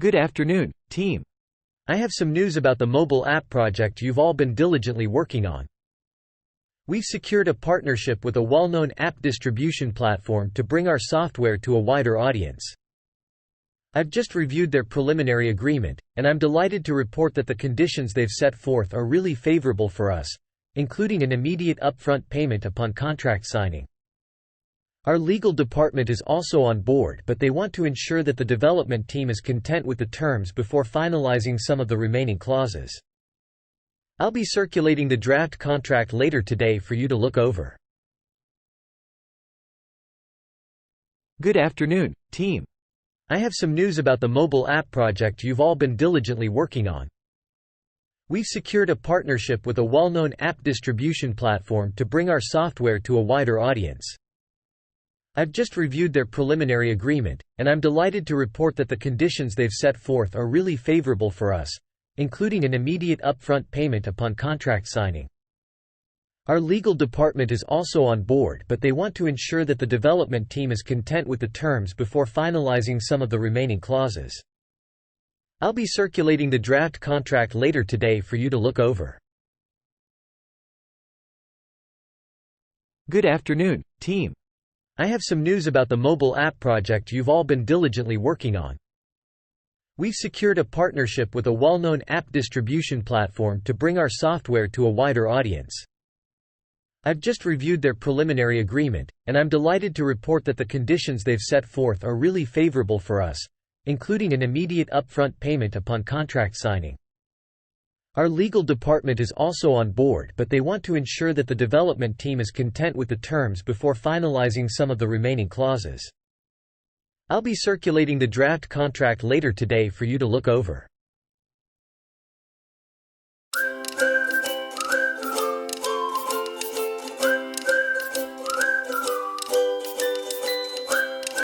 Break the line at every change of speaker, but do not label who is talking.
Good afternoon, team. I have some news about the mobile app project you've all been diligently working on. We've secured a partnership with a well-known app distribution platform to bring our software to a wider audience. I've just reviewed their preliminary agreement, and I'm delighted to report that the conditions they've set forth are really favorable for us, including an immediate upfront payment upon contract signing. Our legal department is also on board, but they want to ensure that the development team is content with the terms before finalizing some of the remaining clauses. I'll be circulating the draft contract later today for you to look over. Good afternoon, team. I have some news about the mobile app project you've all been diligently working on. We've secured a partnership with a well-known app distribution platform to bring our software to a wider audience. I've just reviewed their preliminary agreement, and I'm delighted to report that the conditions they've set forth are really favorable for us, including an immediate upfront payment upon contract signing. Our legal department is also on board, but they want to ensure that the development team is content with the terms before finalizing some of the remaining clauses. I'll be circulating the draft contract later today for you to look over. Good afternoon, team. I have some news about the mobile app project you've all been diligently working on. We've secured a partnership with a well-known app distribution platform to bring our software to a wider audience. I've just reviewed their preliminary agreement, and I'm delighted to report that the conditions they've set forth are really favorable for us, including an immediate upfront payment upon contract signing. Our legal department is also on board, but they want to ensure that the development team is content with the terms before finalizing some of the remaining clauses. I'll be circulating the draft contract later today for you to look over.